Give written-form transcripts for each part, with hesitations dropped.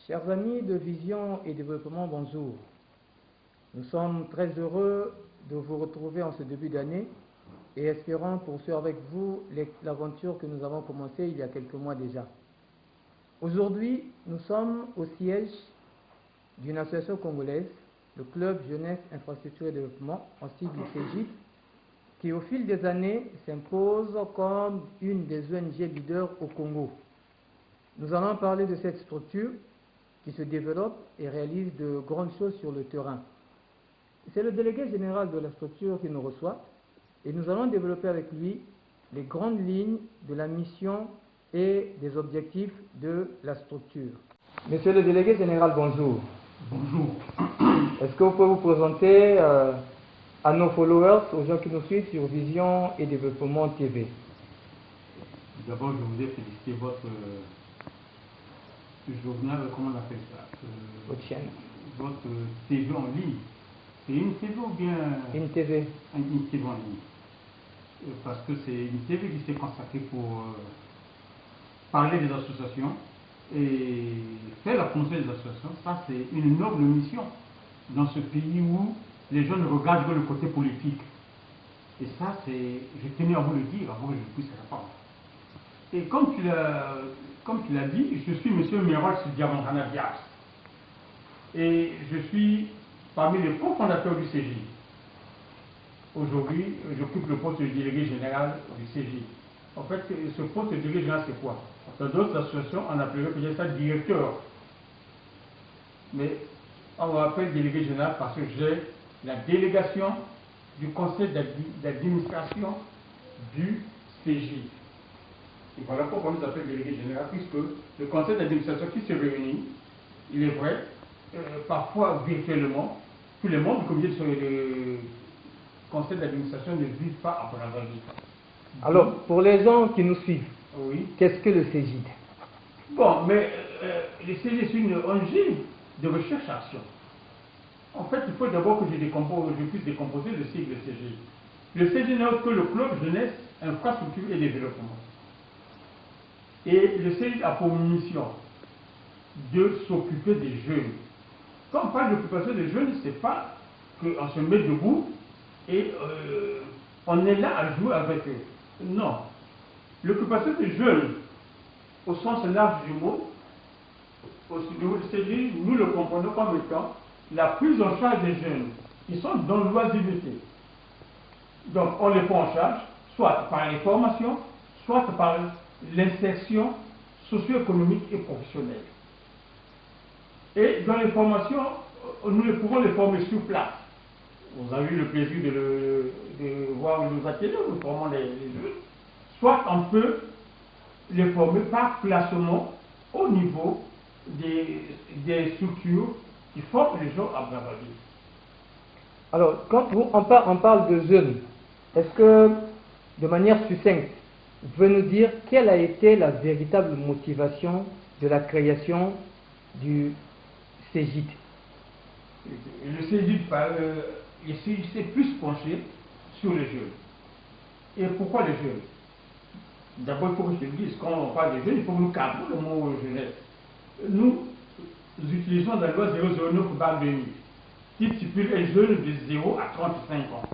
Chers amis de Vision et Développement, bonjour. Nous sommes très heureux de vous retrouver en ce début d'année et espérons poursuivre avec vous l'aventure que nous avons commencée il y a quelques mois déjà. Aujourd'hui, nous sommes au siège d'une association congolaise, le Club Jeunesse, Infrastructure et Développement, en sigle CEJID, qui au fil des années s'impose comme une des ONG leaders au Congo. Nous allons parler de cette structure qui se développe et réalise de grandes choses sur le terrain. C'est le délégué général de la structure qui nous reçoit et nous allons développer avec lui les grandes lignes de la mission et des objectifs de la structure. Monsieur le délégué général, bonjour. Bonjour. Est-ce que vous pouvez vous présenter à nos followers, aux gens qui nous suivent sur Vision et Développement TV? D'abord, je voudrais féliciter votre journal, comment on appelle ça, votre chaîne. Votre TV en ligne. C'est une TV ou bien une TV? Une TV en ligne. Parce que c'est une TV qui s'est consacrée pour parler des associations et faire la promotion des associations. Ça, c'est une noble mission dans ce pays où les gens ne regardent que le côté politique. Et ça, je tenais à vous le dire avant que je puisse répondre. Et comme tu l'as dit, je suis M. Merol Diamantana Diaz. Et je suis parmi les cofondateurs du CJ. Aujourd'hui, j'occupe le poste de délégué général du CJ. En fait, ce poste de délégué général, c'est quoi? Dans d'autres associations, on appellerait peut-être ça directeur. Mais on m'appelle délégué général parce que j'ai la délégation du conseil d'administration du CJ. Et voilà pourquoi on nous appelle délégué général, puisque le conseil d'administration qui se réunit, il est vrai, parfois virtuellement, tous les membres du comité de conseil d'administration ne vivent pas à Brazzaville. Alors, pour les gens qui nous suivent, oui. Qu'est-ce que le CEJID? Bon, mais le CEJID, c'est une ONG de recherche-action. En fait, il faut d'abord que je puisse décomposer le sigle CEJID. Le CEJID n'est autre que le Club Jeunesse, Infrastructure et Développement. Et le CEJID a pour mission de s'occuper des jeunes. Quand on parle d'occupation des jeunes, ce n'est pas qu'on se met debout et on est là à jouer avec eux. Non. L'occupation des jeunes, au sens large du mot, au niveau du CEJID, nous le comprenons comme étant la prise en charge des jeunes qui sont dans l'oisiveté. Donc on les prend en charge, soit par les formations, soit par l'insertion socio-économique et professionnelle. Et dans les formations, nous pouvons les former sur place. Vous avez eu le plaisir de voir nos ateliers où nous formons les jeunes. Soit on peut les former par placement au niveau des structures qui forment les gens à Brazzaville. Alors, quand on parle de jeunes, est-ce que, de manière succincte, vous pouvez nous dire quelle a été la véritable motivation de la création du CEJID? Le CEJID s'est plus penché sur les jeunes. Et pourquoi les jeunes? D'abord, il faut que je te dise, quand on parle des jeunes, il faut que nous cadrons le mot jeunesse. Nous utilisons la loi 009/2000 qui stipule les jeunes de 0 à 35 ans.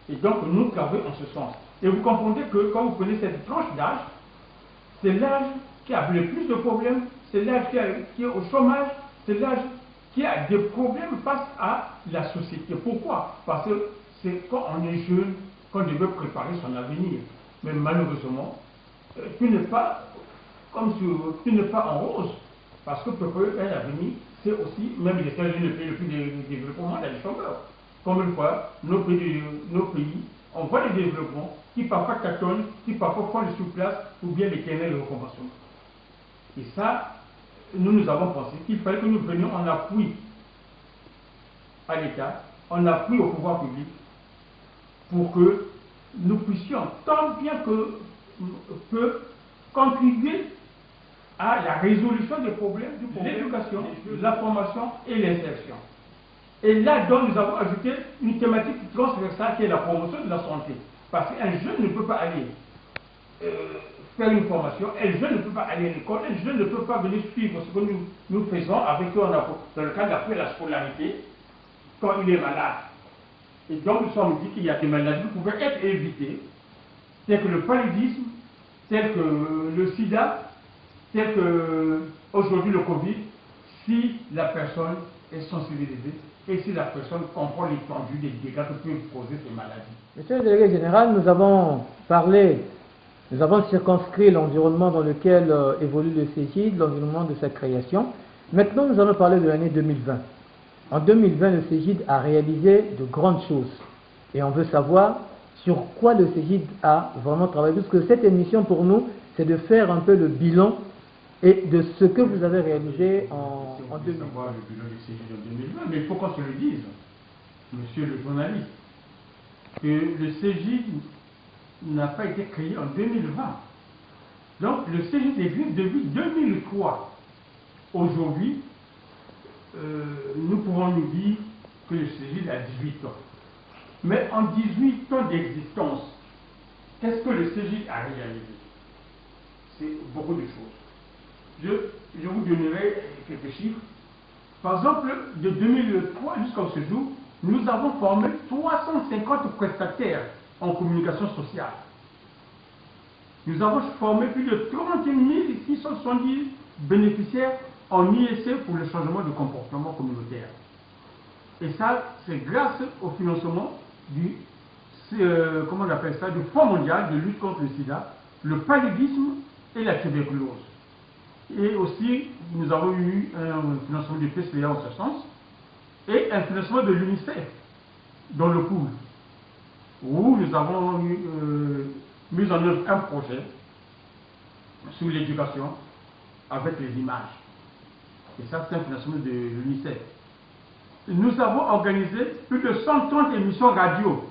Et donc, nous cadrons en ce sens. Et vous comprenez que quand vous prenez cette tranche d'âge, c'est l'âge qui a le plus de problèmes, c'est l'âge qui est au chômage, c'est l'âge qui a des problèmes face à la société. Pourquoi? Parce que c'est quand on est jeune qu'on devait préparer son avenir. Mais malheureusement, tu n'es pas en rose. Parce que préparer un avenir, c'est aussi, même les États-Unis, le pays le plus développement, il y a des chômeurs. Comme une fois, nos pays, on voit des développements qui parfois tâtonnent, qui parfois font le sur-place ou bien l'éternel reconversion. Et ça, nous avons pensé qu'il fallait que nous venions en appui à l'État, en appui au pouvoir public, pour que nous puissions, tant bien que peut, contribuer à la résolution des problèmes, l'éducation, la formation et l'insertion. Et là, donc, nous avons ajouté une thématique transversale qui est la promotion de la santé. Parce qu'un jeune ne peut pas aller faire une formation, un jeune ne peut pas aller à l'école, un jeune ne peut pas venir suivre ce que nous faisons avec eux dans le cadre d'après la scolarité quand il est malade. Et donc, nous sommes dit qu'il y a des maladies qui pouvaient être évitées, telles que le paludisme, telles que le sida, telles que aujourd'hui le Covid, si la personne est sensibilisée et si la personne comprend l'étendue des dégâts que peuvent causer ces maladies. Monsieur le délégué général, nous avons parlé, nous avons circonscrit l'environnement dans lequel évolue le CEGID, l'environnement de sa création. Maintenant, nous allons parler de l'année 2020. En 2020, le CEGID a réalisé de grandes choses. Et on veut savoir sur quoi le CEGID a vraiment travaillé. Parce que cette émission, pour nous, c'est de faire un peu le bilan et de ce que vous avez réalisé en 2020. Savoir le bilan du CEGID en 2020, mais il faut qu'on se le dise, monsieur le journaliste, que le CEGID n'a pas été créé en 2020. Donc le CEGID existe depuis 2003. Aujourd'hui, nous pouvons nous dire que le CEGID a 18 ans. Mais en 18 ans d'existence, qu'est-ce que le CEGID a réalisé? C'est beaucoup de choses. Je vous donnerai quelques chiffres. Par exemple, de 2003 jusqu'à ce jour, nous avons formé 350 prestataires en communication sociale. Nous avons formé plus de 30 670 bénéficiaires en ISC pour le changement de comportement communautaire. Et ça, c'est grâce au financement du Fonds mondial de lutte contre le sida, le paludisme et la tuberculose. Et aussi, nous avons eu un financement du PCA en ce sens, et un financement de l'UNICEF dans le pool, où nous avons mis en œuvre un projet sur l'éducation avec les images. Et ça, c'est un financement de l'UNICEF. Nous avons organisé plus de 130 émissions radio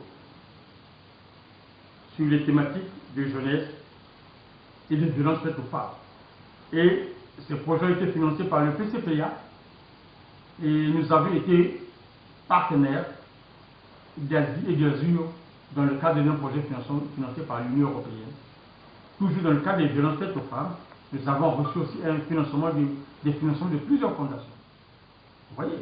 sur les thématiques de jeunesse et de violence faites aux femmes. Et ces projets ont été financés par le PCPA et nous avons été partenaires d'Asie et d'Azur dans le cadre d'un projet financé par l'Union européenne. Toujours dans le cadre des violences faites aux femmes, nous avons reçu aussi un financement des financements de plusieurs fondations. Vous voyez,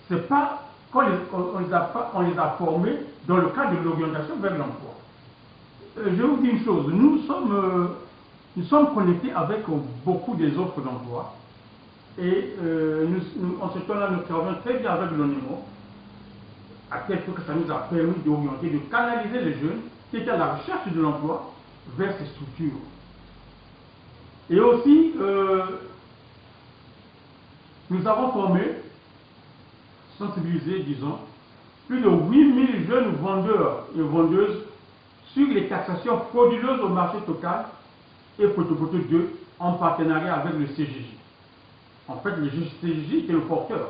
c'est pas qu'on les a formés dans le cadre de l'orientation vers l'emploi. Je vous dis une chose, nous sommes connectés avec beaucoup des offres d'emploi et en ce temps-là, nous travaillons très bien avec l'ONIMO, à tel point que ça nous a permis d'orienter, de canaliser les jeunes qui étaient à la recherche de l'emploi vers ces structures. Et aussi, nous avons formé, sensibilisé, disons, plus de 8000 jeunes vendeurs et vendeuses sur les taxations frauduleuses au marché Total et Poto 2 en partenariat avec le CGJ. En fait, le CGJ était le porteur.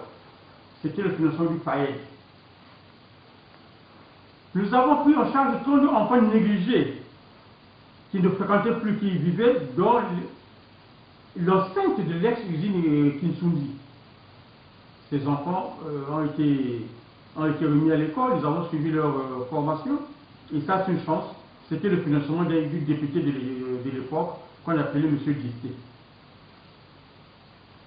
C'était le financement du PAED. Nous avons pris en charge 32 enfants négligés qui ne fréquentaient plus, qui vivaient dans l'enceinte de l'ex-usine Kinsundi. Ces enfants ont été remis à l'école, nous avons suivi leur formation, et ça c'est une chance. C'était le financement du député de l'époque, qu'on appelait M. Gisté.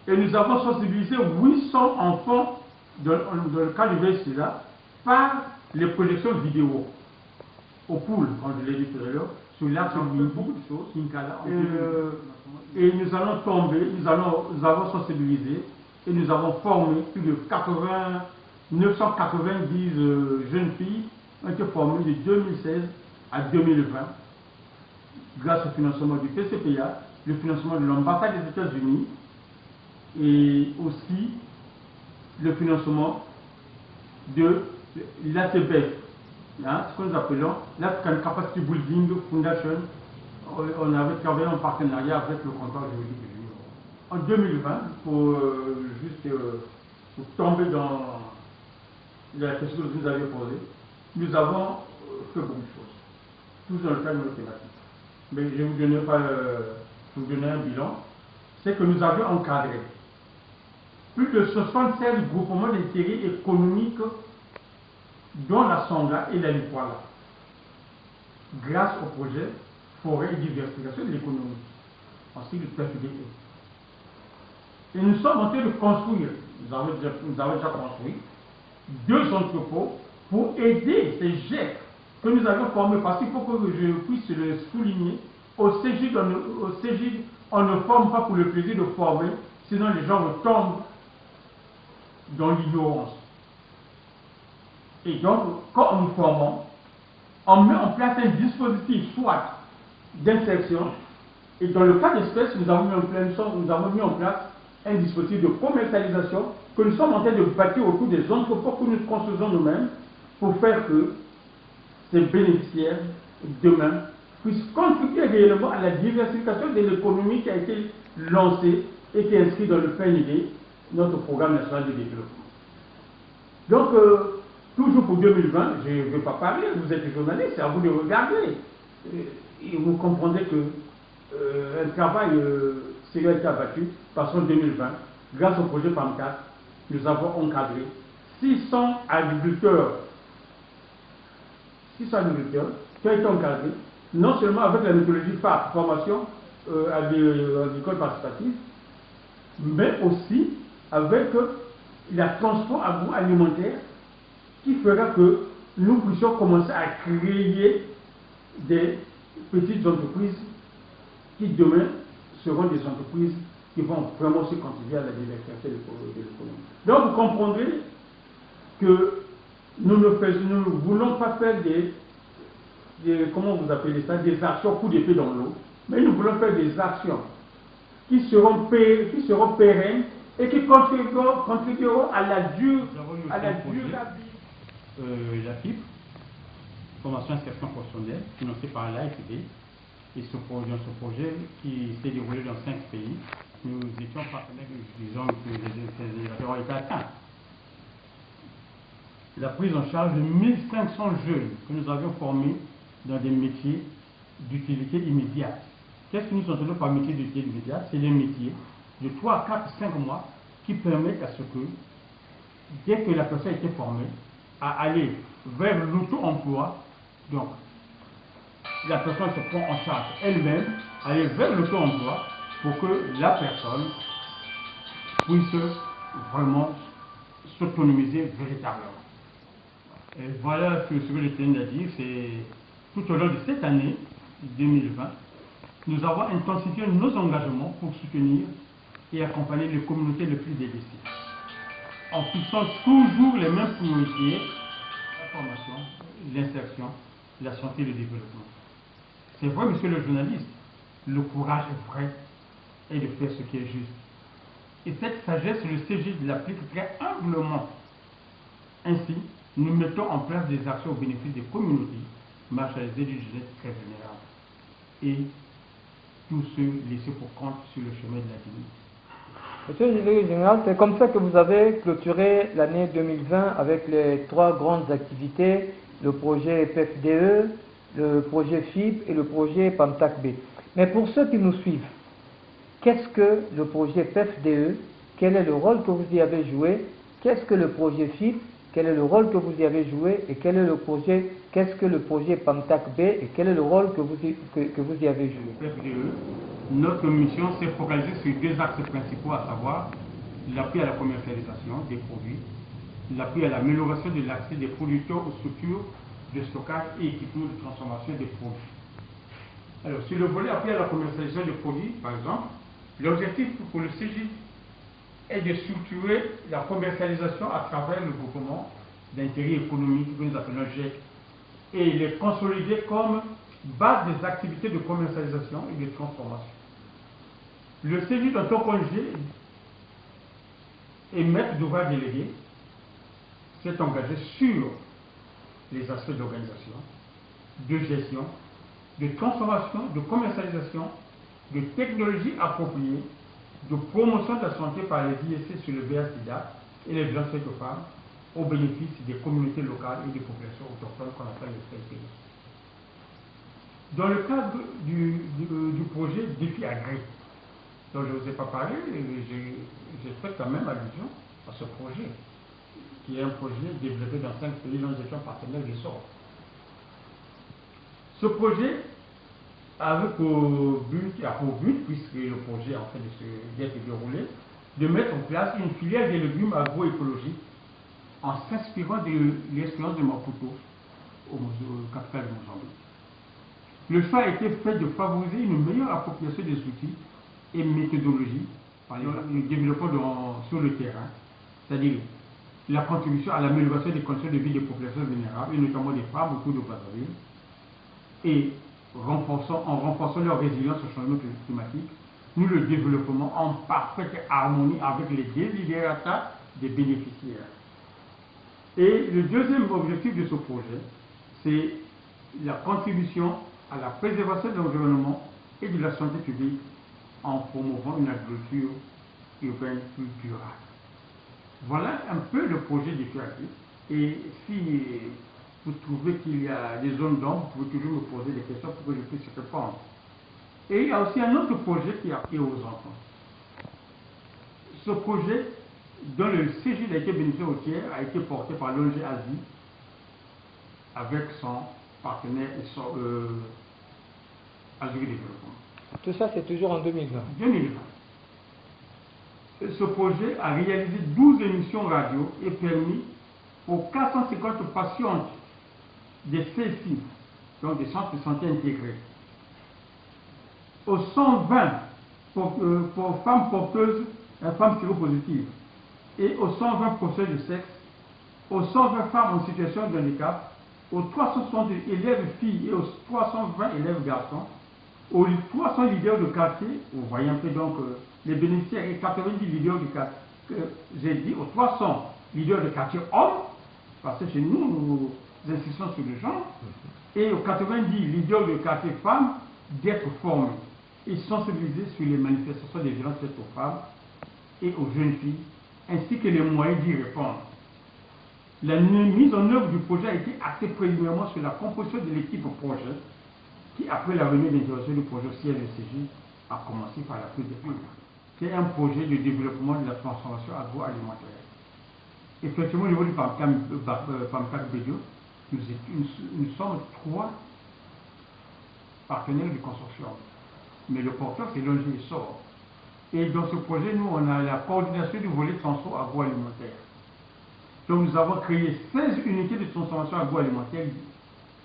Et nous avons sensibilisé 800 enfants dans le cas du VSIDA par les projections vidéo au pool, comme je l'ai dit tout à l'heure, sur l'axe de beaucoup de choses. Et nous allons tomber, nous avons sensibilisé et nous avons formé plus de 990 jeunes filles ont été formées de 2016 à 2020 grâce au financement du PCPA, le financement de l'ambassade des États-Unis et aussi le financement de l'ACBF, ce que nous appelons l'African Capacity Building Foundation. On avait travaillé en partenariat avec le comptoir juridique de l'Union. En 2020, pour tomber dans la question que vous avez posée, nous avons fait beaucoup de choses, tous dans le cadre de nos thématiques. Mais je vais vous donner un bilan. C'est que nous avions encadré plus de 76 groupements d'intérêt économiques, dont la Songa et la Lipoala, grâce au projet Forêt et diversification de l'économie, en cycle PFDE. Et nous sommes en train de construire, nous avons déjà construit 2 entrepôts pour aider ces GEC que nous avons formés, parce qu'il faut que je puisse le souligner. Au CEGID, on ne forme pas pour le plaisir de former, sinon les gens tombent dans l'ignorance. Et donc, quand nous formons, on met en place un dispositif, soit d'insertion, et dans le cas d'espèce, nous avons mis en place un dispositif de commercialisation que nous sommes en train de bâtir autour des entrepôts que nous construisons nous-mêmes pour faire que ces bénéficiaires, demain, puissent contribuer réellement à la diversification de l'économie qui a été lancée et qui est inscrite dans le PNID, notre programme national de développement. Donc, toujours pour 2020, je ne veux pas parler, vous êtes journaliste, c'est à vous de regarder. Et vous comprendrez que un travail sérieux a été abattu parce qu'en 2020, grâce au projet PAM4, nous avons encadré 600 agriculteurs qui ont été encadrés, non seulement avec la méthodologie FAP, formation agricole participative, mais aussi avec la transport agroalimentaire qui fera que nous puissions commencer à créer des petites entreprises qui demain seront des entreprises qui vont vraiment se contribuer à la diversification de l'économie. Donc vous comprendrez que nous ne voulons pas faire comment vous appelez ça, des actions coup d'épée dans l'eau, mais nous voulons faire des actions qui seront pérennes et qui contribueront à la durabilité. La FIP, formation insertion professionnelle, financée par l'AFD, et ce projet qui s'est déroulé dans 5 pays, nous étions partenaires, disons que les indicateurs ont été atteints. La prise en charge de 1500 jeunes que nous avions formés dans des métiers d'utilité immédiate. Qu'est-ce que nous entendons par métier d'utilité immédiate? C'est les métiers de 3, 4, 5 mois qui permettent à ce que, dès que la personne a été formée, à aller vers l'auto-emploi, donc la personne se prend en charge elle-même, aller vers l'auto-emploi pour que la personne puisse vraiment s'autonomiser véritablement. Et voilà ce que je tenais à dire, c'est tout au long de cette année 2020, nous avons intensifié nos engagements pour soutenir et accompagner les communautés les plus délaissées, en fixant toujours les mêmes priorités: la formation, l'insertion, la santé et le développement. C'est vrai, monsieur le journaliste, le courage est vrai et de faire ce qui est juste. Et cette sagesse, le CEGID l'applique très humblement. Ainsi, nous mettons en place des actions au bénéfice des communautés marginalisées d'une jeunesse très vulnérable et tous ceux laissés pour compte sur le chemin de la dignité. Monsieur le délégué général, c'est comme ça que vous avez clôturé l'année 2020 avec les 3 grandes activités, le projet PFDE, le projet FIP et le projet PAMTAC-B. Mais pour ceux qui nous suivent, qu'est-ce que le projet PFDE? Quel est le rôle que vous y avez joué? Qu'est-ce que le projet FIP? Quel est le rôle que vous y avez joué? Et qu'est-ce que le projet PAMTAC-B et quel est le rôle que vous y avez joué? PFDE, notre mission s'est focalisée sur 2 axes principaux, à savoir l'appui à la commercialisation des produits, l'appui à l'amélioration de l'accès des producteurs aux structures de stockage et équipements de transformation des produits. Alors, sur le volet appui à la commercialisation des produits, par exemple, l'objectif pour le CEGID est de structurer la commercialisation à travers le groupement d'intérêt économique que nous appelons GEC et les consolider comme base des activités de commercialisation et de transformation. Le CEGID en tant qu'ONG et maître d'ouvrage délégué s'est engagé sur les aspects d'organisation, de gestion, de transformation, de commercialisation, de technologie appropriée, de promotion de la santé par les ISC sur le VIH/SIDA et les violences faites aux femmes, au bénéfice des communautés locales et des populations autochtones qu'on appelle les CLP. Dans le cadre du projet Défi Agri, dont je ne vous ai pas parlé, j'ai fait quand même allusion à ce projet, qui est un projet développé dans 5 pays dont nous étions partenaires du sort. Ce projet avait pour but, puisque le projet est en train d'être déroulé, de mettre en place une filière de légumes agroécologiques en s'inspirant de l'expérience de Maputo, au capital de Mozambique. Le choix a été fait de favoriser une meilleure appropriation des outils et méthodologies par le développement sur le terrain, c'est-à-dire la contribution à l'amélioration des conditions de vie des populations vulnérables, et notamment des femmes autour de Brazzaville, et en renforçant leur résilience au changement climatique, nous le développement en parfaite harmonie avec les desiderata des bénéficiaires. Et le deuxième objectif de ce projet, c'est la contribution à la préservation de l'environnement et de la santé publique en promouvant une agriculture urbaine plus durable. Voilà un peu le projet du FIACI. Et si vous trouvez qu'il y a des zones d'ombre, vous pouvez toujours me poser des questions pour que je puisse répondre. Et il y a aussi un autre projet qui a appris aux enfants. Ce projet, dont le CG a été bénéficiaire au tiers, a été porté par l'ONG Asie avec son partenaire Azuri Développement. Tout ça, c'est toujours en 2020. 2020. Ce projet a réalisé 12 émissions radio et permis aux 450 patientes des CSI, donc des centres de santé intégrés, aux 120 pour femmes porteuses, femmes séropositives, et aux 120 professeurs de sexe, aux 120 femmes en situation de handicap, aux 360 élèves filles et aux 320 élèves garçons, aux 300 leaders de quartier, vous voyez un peu donc les bénéficiaires et 90 leaders du quartier, j'ai dit aux 300 leaders de quartier hommes, parce que chez nous, nous insistons sur le genre, et aux 90 leaders de quartier femmes d'être formés et sensibilisés sur les manifestations des violences faites aux femmes et aux jeunes filles, ainsi que les moyens d'y répondre. La mise en œuvre du projet a été axée préliminairement sur la composition de l'équipe projet, qui, après la venue d'intervention du projet CLCJ, a commencé par la prise de pile. C'est un projet de développement de la transformation agroalimentaire. Effectivement, au niveau du PAMCAC Bédio, nous sommes 3 partenaires du consortium. Mais le porteur, c'est l'ONG SOR. Et dans ce projet, nous, on a la coordination du volet transport agroalimentaire. Donc, nous avons créé 16 unités de transformation agroalimentaire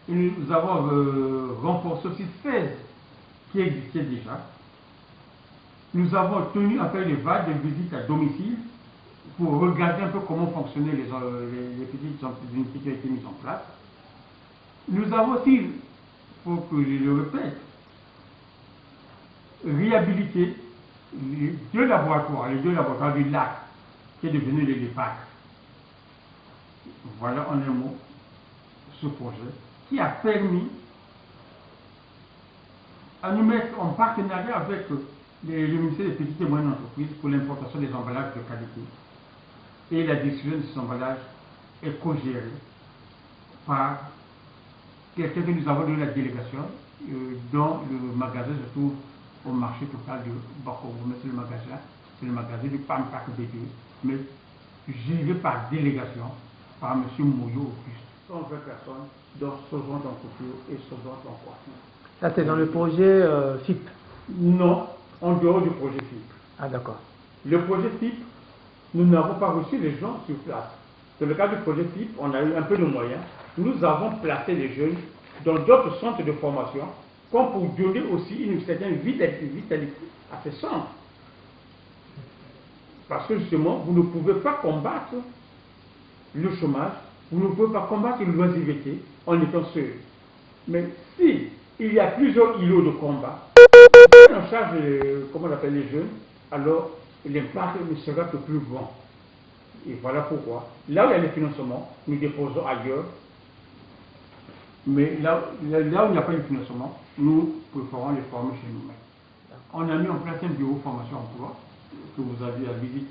et nous avons renforcé aussi 16 qui existaient déjà. Nous avons tenu à faire des vagues de visites à domicile pour regarder un peu comment fonctionnaient les petites unités qui ont été mises en place. Nous avons aussi, il faut que je le répète, réhabilité les deux laboratoires du lac qui est devenu les LEPAC. Voilà en un mot ce projet qui a permis à nous mettre en partenariat avec le ministère des Petites et Moyennes Entreprises pour l'importation des emballages de qualité. Et la distribution de ces emballages est co-gérée par quelqu'un que nous avons donné la délégation, dont le magasin se trouve au marché total de Bakovo. Mais c'est le magasin du PAMCAC B2, mais géré par délégation par M. Moyo Auguste. 120 personnes, dont Sauvant en couture et Sauvant en coiffure. Ça, c'est dans le projet FIP. Non, en dehors du projet FIP. Ah, d'accord. Le projet FIP, nous n'avons pas reçu les gens sur place. Dans le cadre du projet FIP, on a eu un peu de moyens. Nous avons placé les jeunes dans d'autres centres de formation, comme pour donner aussi une certaine vitalité à ces centres. Parce que justement, vous ne pouvez pas combattre le chômage, vous ne pouvez pas combattre l'oisiveté en étant seul. Mais si il y a plusieurs îlots de combat, en charge, comment on appelle les jeunes, alors l'impact ne sera que plus grand. Et voilà pourquoi, là où il y a les financements, nous déposons ailleurs. Mais là où il n'y a pas de financement, nous préférons les former chez nous-mêmes. On a mis en place un bureau formation-emploi que vous avez à visiter.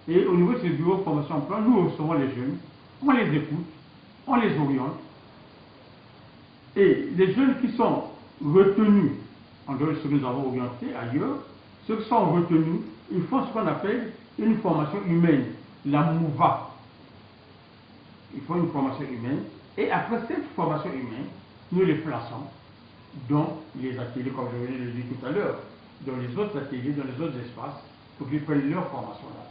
Et au niveau de ce bureau formation-emploi, nous recevons les jeunes on les écoute, on les oriente, et les jeunes qui sont retenus, en dehors de ce que nous avons orienté ailleurs, ceux qui sont retenus, ils font ce qu'on appelle une formation humaine, la MOUVA. Ils font une formation humaine, et après cette formation humaine, nous les plaçons dans les ateliers, comme je venais de le dire tout à l'heure, dans les autres ateliers, dans les autres espaces, pour qu'ils prennent leur formation là.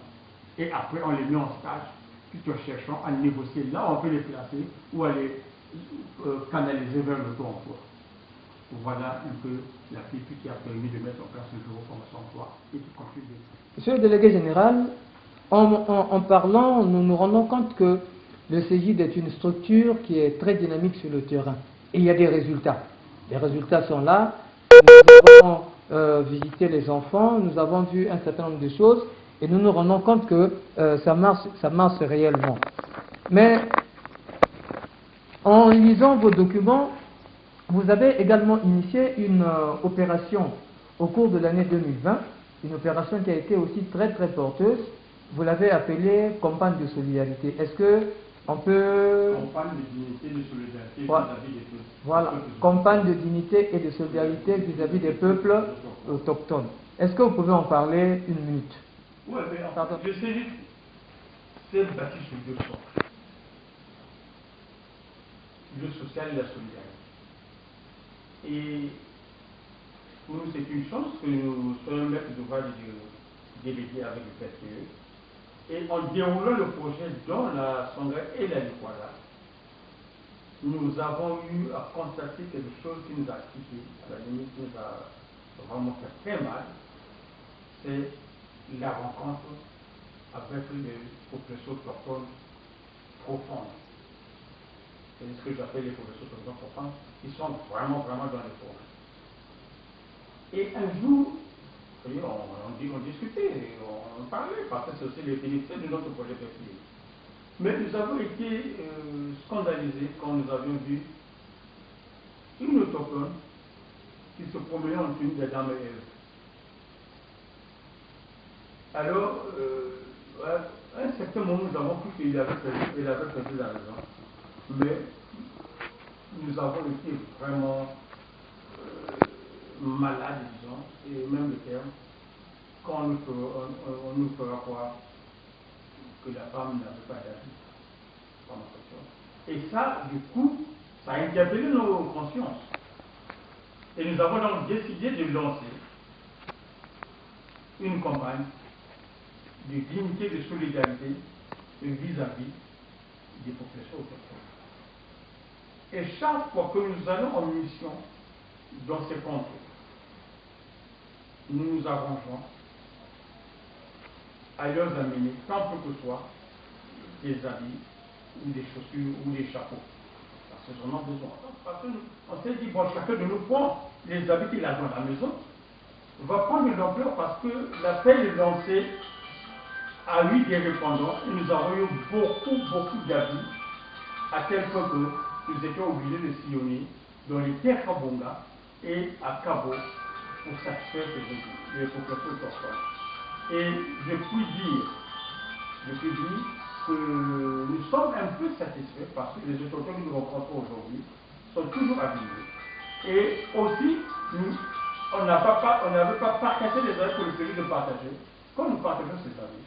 Et après, on les met en stage, tout en cherchant à négocier là où on peut les placer ou à les canaliser vers le taux emploi. Voilà un peu la politique qui a permis de mettre en place le bureau formation emploi et qui contribue. Monsieur le délégué général, en parlant, nous nous rendons compte que le CEGID est une structure qui est très dynamique sur le terrain. Et il y a des résultats. Les résultats sont là. Nous avons visité les enfants, nous avons vu un certain nombre de choses et nous nous rendons compte que ça marche réellement. Mais en lisant vos documents, vous avez également initié une opération au cours de l'année 2020, une opération qui a été aussi très très porteuse. Vous l'avez appelée campagne de solidarité. Est-ce que on peut... Campagne de dignité et de solidarité voilà. vis-à-vis des peuples. Voilà, campagne de dignité et de solidarité vis-à-vis des peuples autochtones. Est-ce que vous pouvez en parler une minute? Oui, mais en fait, le CEGID, c'est bâti sur deux socles. Le social et la solidarité. Et pour nous, c'est une chance que nous soyons maîtres d'ouvrage délégués avec le PSPE. Et en déroulant le projet dans la Sangré et la Likwada, nous avons eu à constater quelque chose qui nous a quitté, à la limite qui nous a vraiment fait très mal, c'est la rencontre avec les populations autochtones profondes. C'est ce que j'appelle les populations autochtones profondes, qui sont vraiment dans les forêts. Et un jour, on discutait, on parlait, parce que c'est aussi les bénéficiaires de notre projet PSPE. Mais nous avons été scandalisés quand nous avions vu une autochtone qui se promenait en tenue des dames et Ève. Alors, à un certain moment, nous avons cru qu'il avait perdu la raison. Mais nous avons été vraiment malades, disons, et même le terme, quand on nous fera croire que la femme n'avait pas d'avis. Et ça, du coup, ça a interpellé nos consciences. Et nous avons donc décidé de lancer une campagne de dignité, de solidarité vis-à-vis des populations autochtones. Et chaque fois que nous allons en mission dans ces contrées, nous nous arrangeons à leur amener, tant peu que soit, des habits, ou des chaussures, ou des chapeaux. Parce qu'ils en ont besoin. Parce qu'on s'est dit, bon, chacun de nous prend les habits qu'il a dans la maison, va prendre de l'ampleur parce que l'appel est lancé à lui des répondants, et nous avons eu beaucoup d'habits, à tel point que nous étions obligés de sillonner dans les terres Kabonga et à Cabo pour satisfaire les populations autochtones. Et je puis dire que nous sommes un peu satisfaits parce que les autochtones que nous rencontrons aujourd'hui sont toujours habillés. Et aussi, on n'avait pas partagé les habits pour le plaisir de partager. Quand nous partageons ces habits,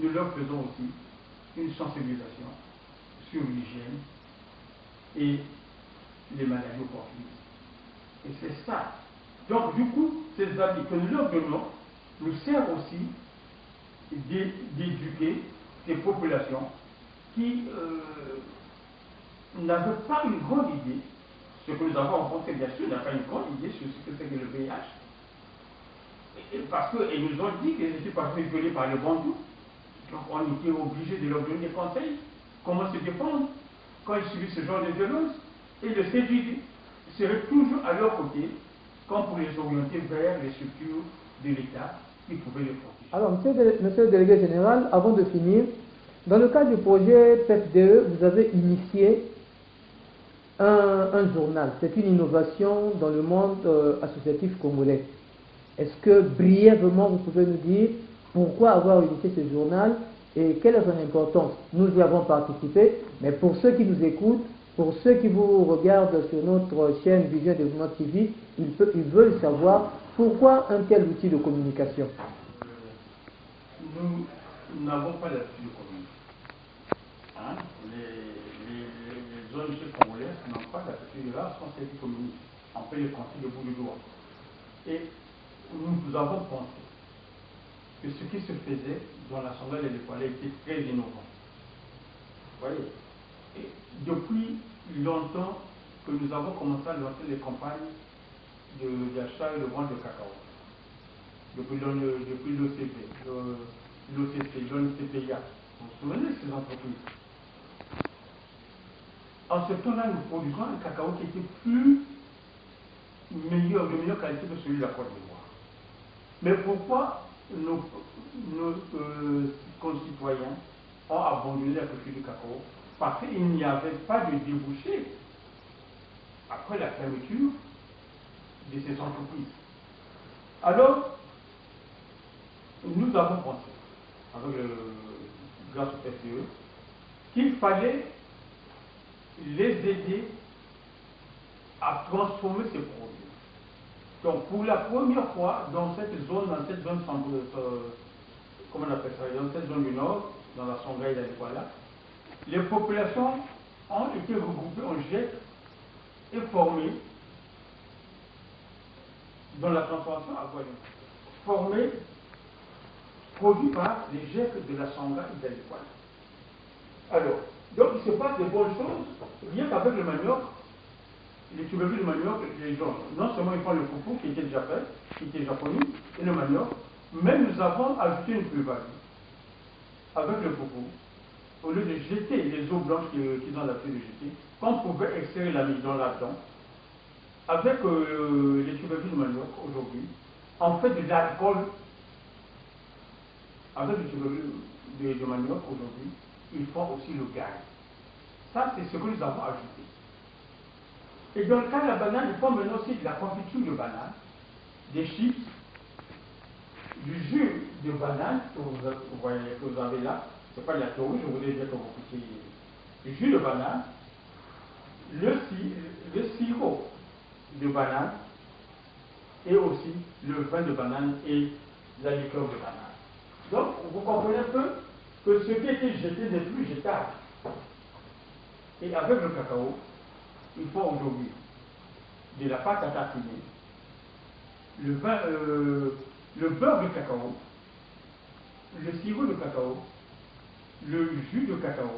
nous leur faisons aussi une sensibilisation sur l'hygiène et les maladies opportunistes. Et c'est ça. Donc, du coup, ces habits que nous leur donnons nous servent aussi d'éduquer des populations qui n'avaient pas une grande idée. Ce que nous avons rencontré, bien sûr, n'a pas une grande idée sur ce que c'est que le VIH. Et nous ont dit qu'ils étaient parfois violés par les bandits. Donc, on était obligé de leur donner des conseils. Comment se défendre quand ils subissent ce genre de violence. Et le CEGID serait toujours à leur côté, comme pour les orienter vers les structures de l'État qui pouvaient les protéger. Alors, monsieur le délégué général, avant de finir, dans le cadre du projet PEPDE, vous avez initié un journal. C'est une innovation dans le monde associatif congolais. Est-ce que brièvement vous pouvez nous dire pourquoi avoir initié ce journal et quelle est son importance. Nous y avons participé, mais pour ceux qui nous écoutent, pour ceux qui vous regardent sur notre chaîne Vision Développement TV, ils veulent savoir pourquoi un tel outil de communication. Nous n'avons pas l'habitude de communiquer. Hein? Les ONG congolaises n'ont pas l'habitude de là, c'est qui communiquent. On peut les compter de bout de doigt. Et nous avons pensé que ce qui se faisait dans l'Assemblée de l'Étoile était très innovant. Vous voyez? Et depuis longtemps que nous avons commencé à lancer les campagnes d'achat et de vente de cacao. Depuis l'OCP, l'OCC, l'ONCPIA. Vous vous souvenez de ces entreprises? En ce temps-là, nous produisons un cacao qui était de meilleure qualité que celui de la Côte d'Ivoire. Mais pourquoi nos concitoyens ont abandonné la culture du cacao? Parce qu'il n'y avait pas de débouché après la fermeture de ces entreprises. Alors, nous avons pensé, grâce au PCE, qu'il fallait les aider à transformer ces produits. Donc, pour la première fois, dans cette zone comment on appelle ça, dans cette zone du Nord, dans la Songhai et la Douala, les populations ont été regroupées en GIEC et formées dans la transformation agroalimentaire. Formées, produits par les GIEC de la Songhai et de la Douala. Alors, donc il se passe des bonnes choses, rien qu'avec le manioc, les tubercules de manioc, les gens, non seulement ils font le foufou qui était déjà fait, qui était déjà connu, et le manioc, mais nous avons ajouté une plus-value. Avec le foufou, au lieu de jeter les eaux blanches qu'ils ont l'habitude de jeter, qu'on pouvait extraire l'amidon là-dedans, avec les tubercules de manioc aujourd'hui, on fait de l'alcool. Avec les tubercules de manioc aujourd'hui, ils font aussi le gaz. Ça, c'est ce que nous avons ajouté. Et dans le cas de la banane, ils font maintenant aussi de la confiture de banane, des chips, du jus de banane que vous avez là. Ce n'est pas de la théorie, je voudrais dire que vous puissiez. Le jus de banane, le sirop de banane, et aussi le vin de banane et la liqueur de banane. Donc, vous comprenez un peu que ce qui était jeté n'est plus jetable. Et avec le cacao, il faut aujourd'hui de la pâte à tartiner, le beurre de cacao, le sirop de cacao, le jus de cacao,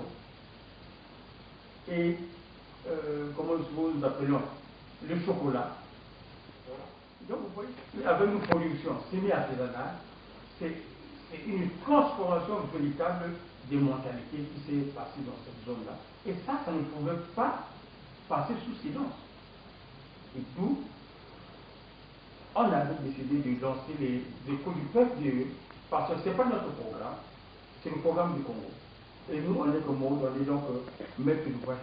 et comment nous appelons le chocolat. Donc vous voyez, avec une production semi-artisanale, c'est une transformation véritable des mentalités qui s'est passée dans cette zone-là. Et ça ne pouvait pas passer sous silence. Et d'où on avait décidé de lancer les échos du PFDE, parce que ce n'est pas notre programme, c'est le programme du Congo. Et nous, on est comme on est donc maître d'ouvrage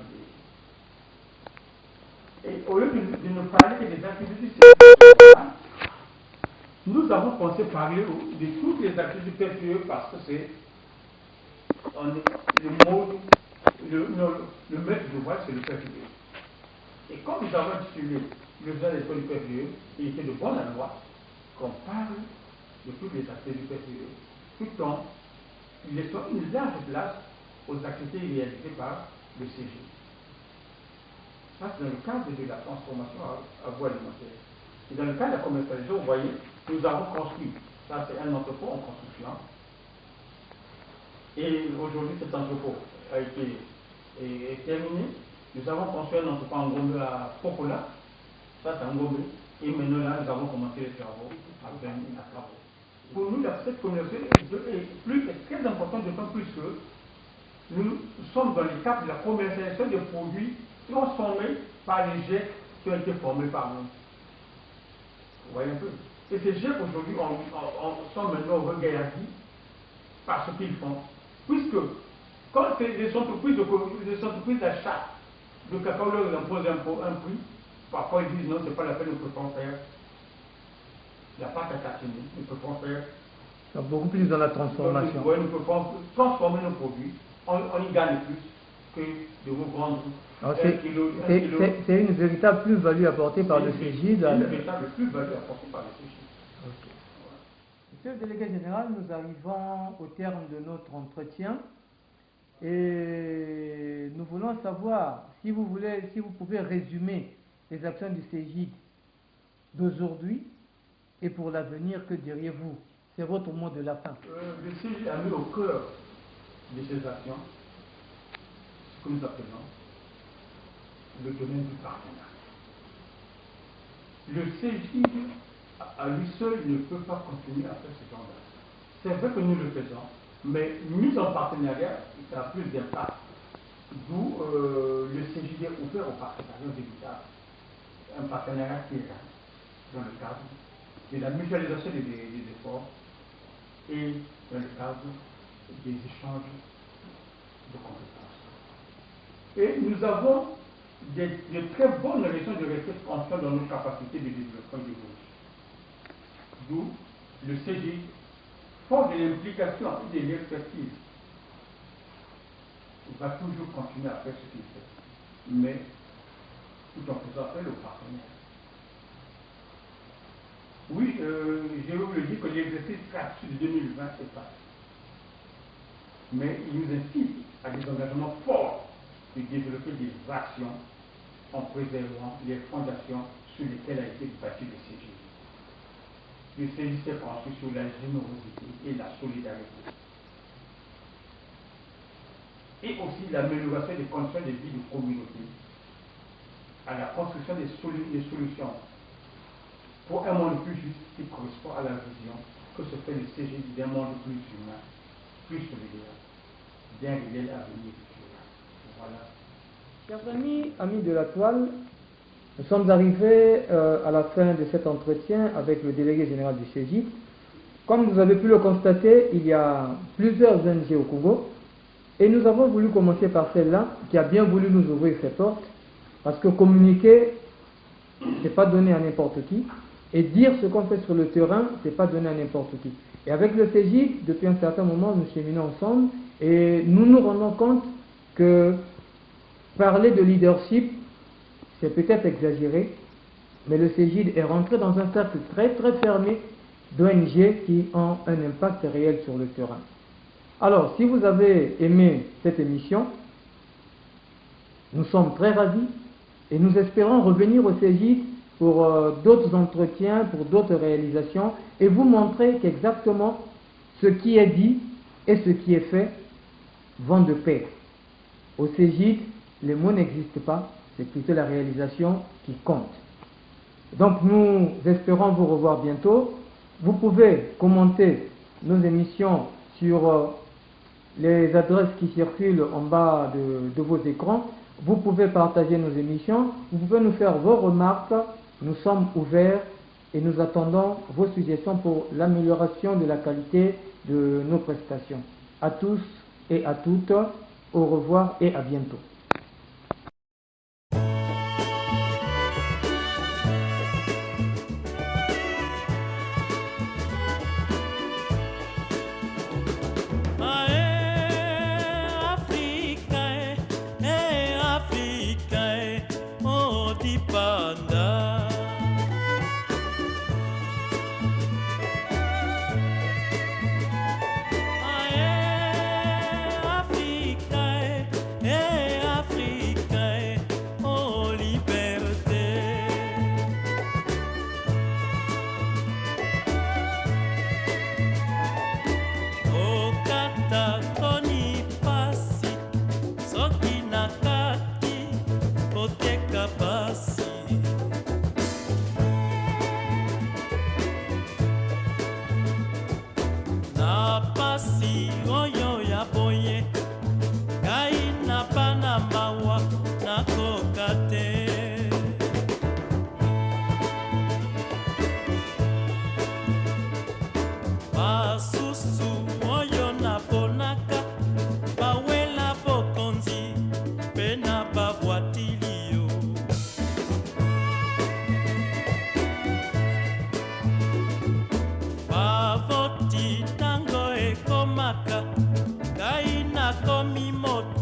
idée. Et au lieu de ne parler que des activités du programme, nous avons pensé parler de toutes les activités du PFDE parce que c'est le maître d'ouvrage, c'est le PFDE. Et comme nous avons intitulé le jeune école du PFDE, il était de bon aloi qu'on parle de toutes les activités du PFDE, tout en laissant une large place aux activités réalisées par le CG. Ça, c'est dans le cadre de la transformation agroalimentaire. Et dans le cadre de la commercialisation, vous voyez, nous avons construit, ça c'est un entrepôt en construction, et aujourd'hui cet entrepôt a été terminé. Nous avons construit un entrepôt en Gombe à Popola, ça c'est en Gombe, et maintenant là, nous avons commencé les travaux à travaux. Pour nous, cette commercialisation est très importante, d'autant plus que nous sommes dans le cadre de la commercialisation des produits transformés par les GIEC qui ont été formés par nous. Vous voyez un peu? Et ces GIEC aujourd'hui sont maintenant regardés par ce qu'ils font. Puisque quand les entreprises d'achat de cacao leur imposent un prix, parfois ils disent non, c'est pas la peine, nous préférons faire la pâte à tartiner, nous préférons faire Donc, beaucoup plus dans la transformation. Oui, nous pouvons transformer nos produits, on y gagne plus que de vous vendre Alors, un kilo. c'est une véritable plus-value apportée par le CEGID. C'est une véritable plus-value apportée par le CEGID. Ok. Monsieur le délégué général, nous arrivons au terme de notre entretien et nous voulons savoir si vous pouvez résumer les actions du CEGID d'aujourd'hui et pour l'avenir, que diriez-vous? C'est votre mot de la fin. Le CEGID a mis au cœur de ses actions ce que nous appelons le domaine du partenariat. Le CEGID, à lui seul, ne peut pas continuer à faire ce genre d'action. C'est vrai que nous le faisons, mais mis en partenariat, ça a plus d'impact. D'où le CEGID est ouvert au partenariat véritable. Un partenariat qui est dans le cadre de la mutualisation des efforts et dans le cadre des échanges de compétences. Et nous avons de très bonnes raisons de rester confiants dans nos capacités de développement d'évolution. D'où le CEGID, fort de l'implication et de l'expertise, va toujours continuer à faire ce qu'il fait, mais tout en faisant appel aux partenaires. Oui, je vous le dis que l'exercice 4 de 2020 est passé. Mais il nous incite à des engagements forts de développer des actions en préservant les fondations sur lesquelles a été bâti le CEGID. Le CEGID s'est construit sur la générosité et la solidarité. Et aussi l'amélioration des conditions de vie de communauté, à la construction des solutions pour un monde plus juste qui correspond à la vision que se fait le CEGID d'un monde plus humain, plus solidaire, d'un réel avenir futur. Voilà. Chers amis de la toile, nous sommes arrivés à la fin de cet entretien avec le délégué général du CEGID. Comme vous avez pu le constater, il y a plusieurs ONG au Congo et nous avons voulu commencer par celle-là qui a bien voulu nous ouvrir ses portes parce que communiquer, ce n'est pas donné à n'importe qui et dire ce qu'on fait sur le terrain, ce n'est pas donné à n'importe qui. Et avec le CEGID, depuis un certain moment, nous cheminons ensemble et nous nous rendons compte que parler de leadership, c'est peut-être exagéré, mais le CEGID est rentré dans un cercle très très fermé d'ONG qui ont un impact réel sur le terrain. Alors, si vous avez aimé cette émission, nous sommes très ravis et nous espérons revenir au CEGID pour d'autres entretiens, pour d'autres réalisations et vous montrer qu'exactement ce qui est dit et ce qui est fait vont de pair. Au CEGID, les mots n'existent pas, c'est plutôt la réalisation qui compte. Donc nous espérons vous revoir bientôt. Vous pouvez commenter nos émissions sur les adresses qui circulent en bas de vos écrans. Vous pouvez partager nos émissions, vous pouvez nous faire vos remarques. Nous sommes ouverts et nous attendons vos suggestions pour l'amélioration de la qualité de nos prestations. À tous et à toutes, au revoir et à bientôt. Hey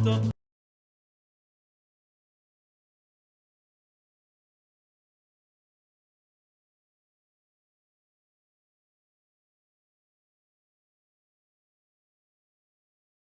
porte